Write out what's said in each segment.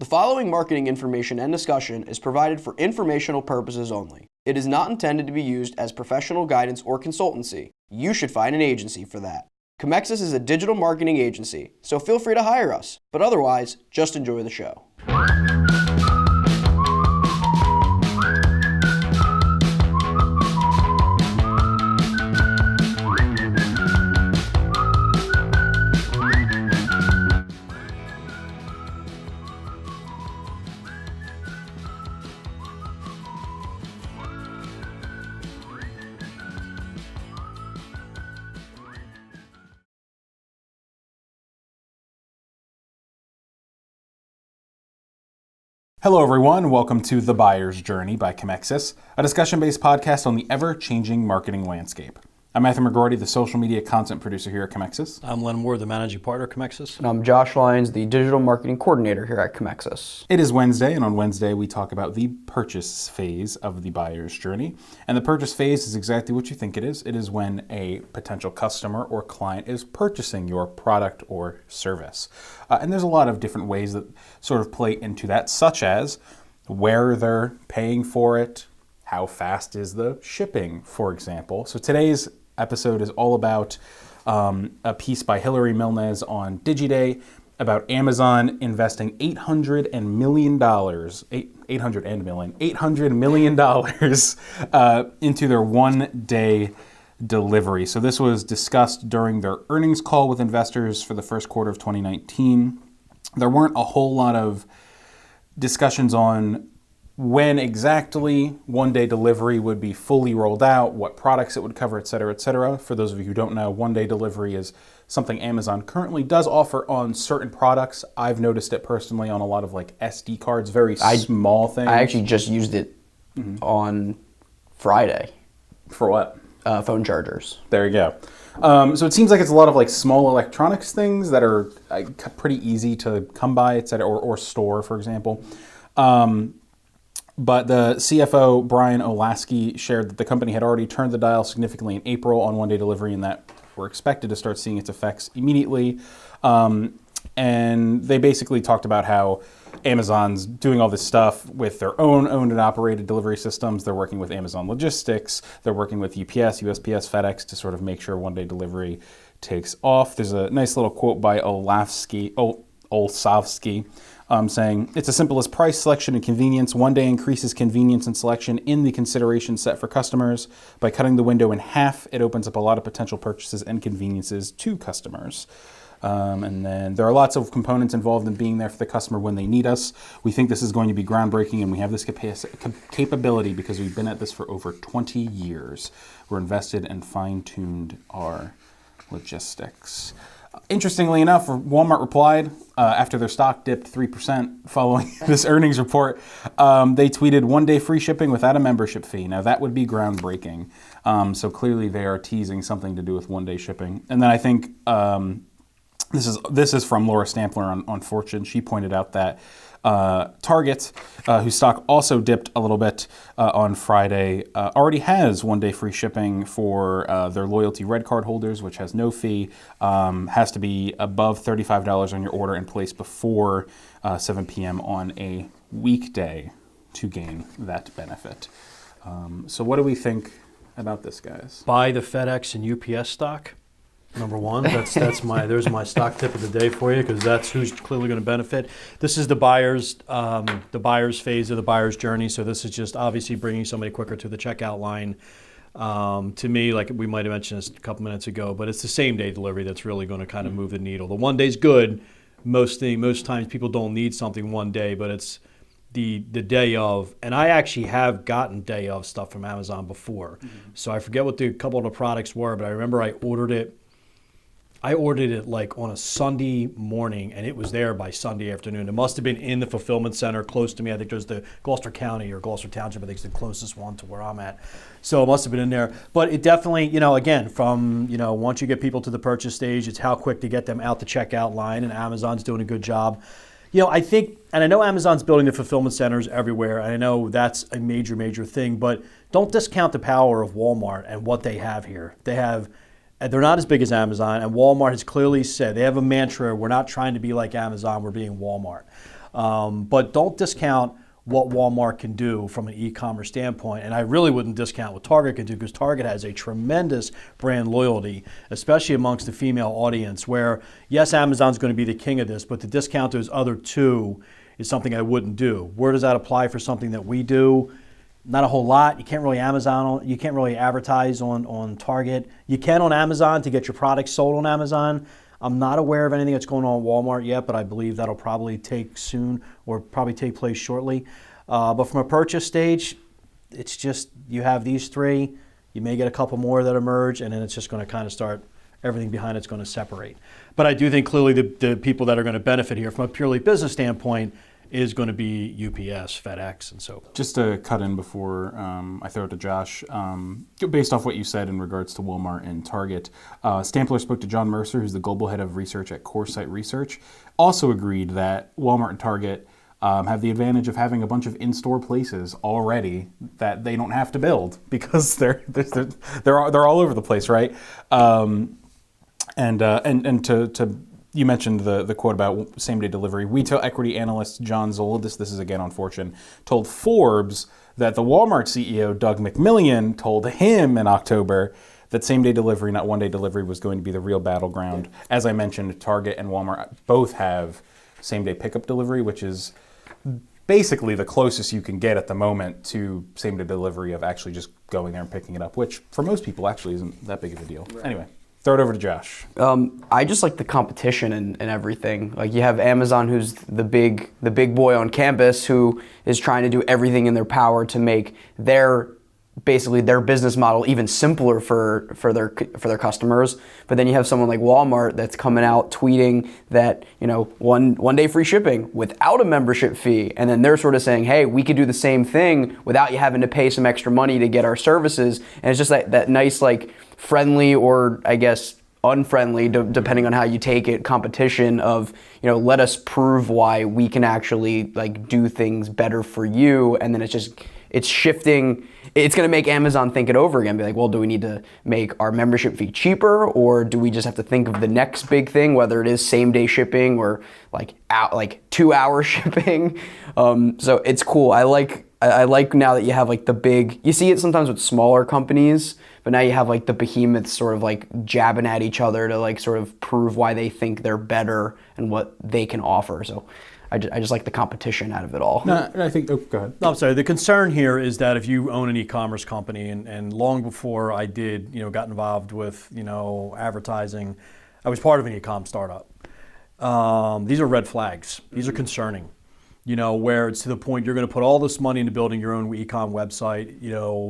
The following marketing information and discussion is provided for informational purposes only. It is not intended to be used as professional guidance or consultancy. You should find an agency for that. Comexis is a digital marketing agency, so feel free to hire us, but otherwise, just enjoy the show. Hello everyone, welcome to The Buyer's Journey by Comexis, a discussion-based podcast on the ever-changing marketing landscape. I'm Matthew McGroarty, the social media content producer here at Comexis. I'm Len Ward, the managing partner at Comexis. And I'm Josh Lyons, the digital marketing coordinator here at Comexis. It is Wednesday, and on Wednesday we talk about the purchase phase of the buyer's journey. And the purchase phase is exactly what you think it is. It is when a potential customer or client is purchasing your product or service. And there's a lot of different ways that sort of play into that, such as where they're paying for it, how fast is the shipping, for example. So today's episode is all about a piece by Hilary Milnes on DigiDay about Amazon investing $800 million into their one-day delivery. So this was discussed during their earnings call with investors for the first quarter of 2019. There weren't a whole lot of discussions on when exactly one-day delivery would be fully rolled out, what products it would cover, et cetera, et cetera. For those of you who don't know, one-day delivery is something Amazon currently does offer on certain products. I've noticed it personally on a lot of like SD cards, very small things. I actually just used it on Friday. For what? Phone chargers. There you go. So it seems like it's a lot of like small electronics things that are pretty easy to come by, et cetera, or store, for example. But the CFO, Brian Olasky, shared that the company had already turned the dial significantly in April on one-day delivery and that we're expected to start seeing its effects immediately. And they basically talked about how Amazon's doing all this stuff with their own owned and operated delivery systems. They're working with Amazon Logistics. They're working with UPS, USPS, FedEx to sort of make sure one-day delivery takes off. There's a nice little quote by Olsavsky, saying, "It's as simple as price, selection, and convenience. One day increases convenience and selection in the consideration set for customers. By cutting the window in half, it opens up a lot of potential purchases and conveniences to customers." And then there are lots of components involved in being there for the customer when they need us. We think this is going to be groundbreaking, and we have this capability because we've been at this for over 20 years. We're invested and fine-tuned our logistics. Interestingly enough, Walmart replied after their stock dipped 3% following this earnings report. They tweeted one-day free shipping without a membership fee. Now that would be groundbreaking. So clearly they are teasing something to do with one-day shipping. And then I think this is from Laura Stampler on Fortune. She pointed out that Target, whose stock also dipped a little bit on Friday, already has one-day free shipping for their loyalty red card holders, which has no fee, has to be above $35 on your order and placed before 7 p.m. on a weekday to gain that benefit. So what do we think about this, guys? Buy the FedEx and UPS stock. Number one, there's my stock tip of the day for you because that's who's clearly going to benefit. This is the buyer's phase of the buyer's journey. So this is just obviously bringing somebody quicker to the checkout line. To me, like we might have mentioned this a couple minutes ago, but it's the same day delivery that's really going to kind of move the needle. The one day's good. Most times people don't need something one day, but it's the day of. And I actually have gotten day of stuff from Amazon before. So I forget what a couple of the products were, but I remember I ordered it like on a Sunday morning, and it was there by Sunday afternoon. It must have been in the fulfillment center close to me. I think there's the Gloucester County or Gloucester Township, I think is the closest one to where I'm at. So it must have been in there. But it definitely, again, from, once you get people to the purchase stage, it's how quick to get them out the checkout line, and Amazon's doing a good job. I think, and I know Amazon's building the fulfillment centers everywhere, and I know that's a major, major thing, but don't discount the power of Walmart and what they have here. They're not as big as Amazon, and Walmart has clearly said, they have a mantra, we're not trying to be like Amazon, we're being Walmart. But don't discount what Walmart can do from an e-commerce standpoint. And I really wouldn't discount what Target can do, because Target has a tremendous brand loyalty, especially amongst the female audience, where yes, Amazon's going to be the king of this, but to discount those other two is something I wouldn't do. Where does that apply for something that we do? Not a whole lot. You can't really advertise on Target. You can on Amazon to get your products sold on Amazon. I'm not aware of anything that's going on at Walmart yet, but I believe that'll probably take soon, or probably take place shortly. But from a purchase stage, it's just, you have these three, you may get a couple more that emerge, and then it's just going to kind of start, everything behind it's going to separate. But I do think clearly the people that are going to benefit here from a purely business standpoint is going to be UPS, FedEx, and so forth. Just to cut in before I throw it to Josh, based off what you said in regards to Walmart and Target, Stampler spoke to John Mercer, who's the global head of research at CoreSite Research, also agreed that Walmart and Target have the advantage of having a bunch of in-store places already that they don't have to build, because they're all over the place, right? And to you mentioned the quote about same-day delivery. Retail equity analyst John Zoll, this is again on Fortune, told Forbes that the Walmart CEO, Doug McMillon, told him in October that same-day delivery, not one-day delivery, was going to be the real battleground. As I mentioned, Target and Walmart both have same-day pickup delivery, which is basically the closest you can get at the moment to same-day delivery of actually just going there and picking it up, which for most people actually isn't that big of a deal. Right. Anyway. Throw it over to Josh. I just like the competition and everything. Like, you have Amazon, who's the big boy on campus, who is trying to do everything in their power to make their business model even simpler for their customers. But then you have someone like Walmart that's coming out tweeting that, one day free shipping without a membership fee, and then they're sort of saying, hey, we could do the same thing without you having to pay some extra money to get our services. And it's just that nice, like, friendly, or I guess unfriendly, depending on how you take it, competition of, let us prove why we can actually, like, do things better for you. And then it's shifting. It's going to make Amazon think it over again, be like, well, do we need to make our membership fee cheaper, or do we just have to think of the next big thing, whether it is same-day shipping or like 2-hour shipping? So it's cool. I like now that you have like the big, you see it sometimes with smaller companies, but now you have like the behemoths sort of like jabbing at each other to like sort of prove why they think they're better and what they can offer. So I just like the competition out of it all. No, I think, go ahead. No, I'm sorry. The concern here is that if you own an e-commerce company, and long before I did, got involved with, advertising, I was part of an e-com startup. These are red flags. These are concerning. Where it's to the point you're going to put all this money into building your own e-com website,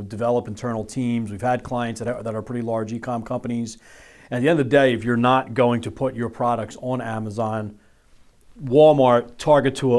develop internal teams. We've had clients that are pretty large e-com companies. And at the end of the day, if you're not going to put your products on Amazon, Walmart, Target to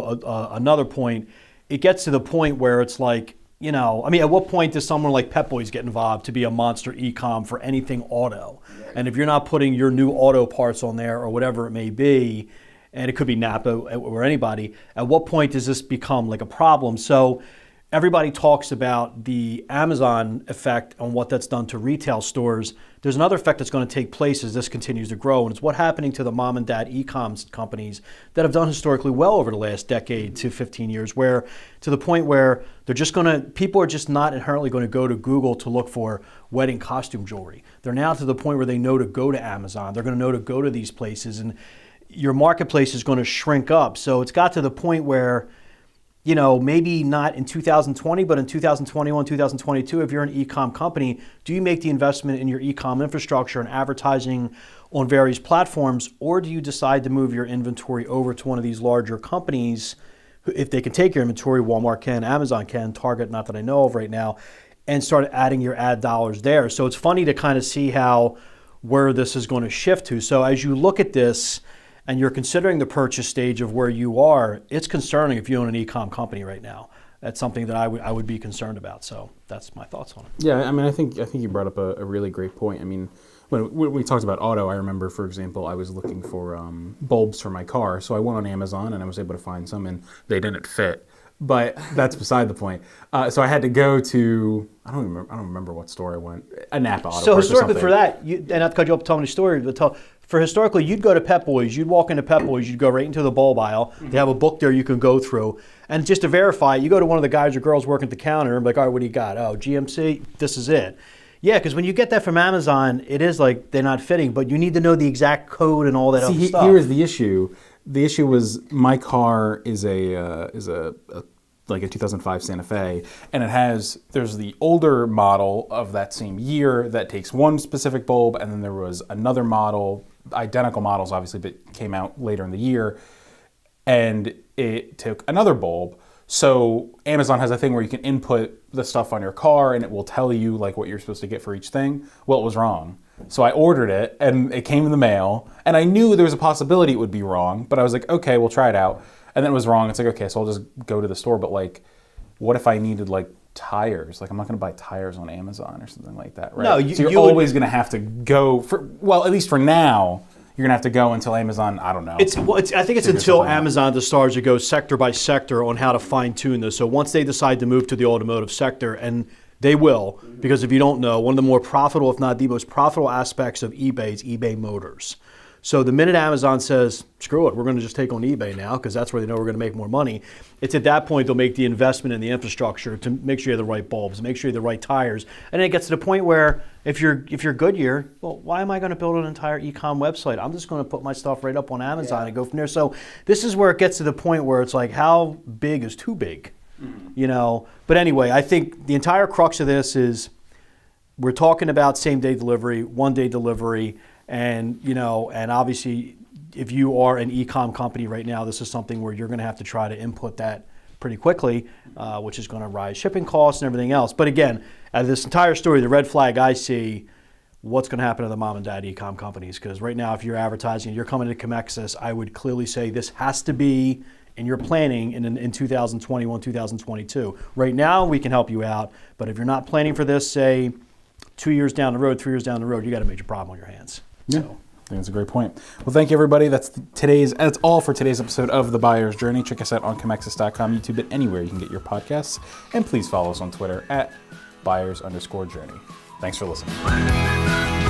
another point, it gets to the point where it's like, at what point does someone like Pep Boys get involved to be a monster e-com for anything auto? And if you're not putting your new auto parts on there or whatever it may be, and it could be Napa or anybody, at what point does this become like a problem? So everybody talks about the Amazon effect on what that's done to retail stores. There's another effect that's going to take place as this continues to grow, and it's what's happening to the mom and dad e-com companies that have done historically well over the last decade to 15 years, where to the point where people are just not inherently going to go to Google to look for wedding costume jewelry. They're now to the point where they know to go to Amazon. They're going to know to go to these places, and your marketplace is going to shrink up. So it's got to the point where, maybe not in 2020, but in 2021, 2022, if you're an e-com company, do you make the investment in your e-com infrastructure and advertising on various platforms, or do you decide to move your inventory over to one of these larger companies, if they can take your inventory? Walmart can, Amazon can, Target, not that I know of right now, and start adding your ad dollars there. So it's funny to kind of see where this is going to shift to. So as you look at this, and you're considering the purchase stage of where you are, it's concerning if you own an e-com company right now. That's something that I would be concerned about. So that's my thoughts on it. Yeah, I think you brought up a really great point. When we talked about auto, I remember, for example, I was looking for bulbs for my car. So I went on Amazon and I was able to find some, and they didn't fit. But that's beside the point. So I had to go to, I don't remember what store I went, a Napa Auto So Parts historically or for that, and not to cut you up telling the story, but for historically, you'd go to Pep Boys, you'd walk into Pep Boys, you'd go right into the bulb aisle. They have a book there you can go through. And just to verify, you go to one of the guys or girls working at the counter and be like, all right, what do you got? Oh, GMC, this is it. Yeah, because when you get that from Amazon, it is like they're not fitting, but you need to know the exact code and all that other stuff. Here is the issue. The issue was my car is a 2005 Santa Fe, and there's the older model of that same year that takes one specific bulb, and then there was another model, identical models obviously, that came out later in the year, and it took another bulb. So Amazon has a thing where you can input the stuff on your car and it will tell you like what you're supposed to get for each thing. Well, it was wrong. So I ordered it and it came in the mail, and I knew there was a possibility it would be wrong, but I was like, okay, we'll try it out. And then it was wrong. It's like, okay, so I'll just go to the store. But like, what if I needed like tires? Like, I'm not going to buy tires on Amazon or something like that, right? No, so you're always going to have to go at least for now, you're gonna have to go until Amazon. I don't know. I think it's until Amazon decides to go sector by sector on how to fine tune this. So once they decide to move to the automotive sector, and they will, because if you don't know, one of the more profitable, if not the most profitable aspects of eBay is eBay Motors. So the minute Amazon says, screw it, we're going to just take on eBay now because that's where they know we're going to make more money, it's at that point they'll make the investment in the infrastructure to make sure you have the right bulbs, make sure you have the right tires. And then it gets to the point where if you're Goodyear, well, why am I going to build an entire e-com website? I'm just going to put my stuff right up on Amazon and go from there. So this is where it gets to the point where it's like, how big is too big? You know? But anyway, I think the entire crux of this is we're talking about same-day delivery, one-day delivery. And, you know, and obviously, if you are an e-com company right now, this is something where you're going to have to try to input that pretty quickly, which is going to rise shipping costs and everything else. But again, out of this entire story, the red flag I see, what's going to happen to the mom and dad e-com companies? Because right now, if you're advertising, you're coming to Comexis, I would clearly say this has to be in your planning in 2021, 2022. Right now, we can help you out. But if you're not planning for this, say, 2 years down the road, 3 years down the road, you got a major problem on your hands. Yeah, I think that's a great point. Well, thank you, everybody. That's all for today's episode of The Buyer's Journey. Check us out on Comexis.com, YouTube, and anywhere you can get your podcasts. And please follow us on Twitter at @buyers_journey. Thanks for listening.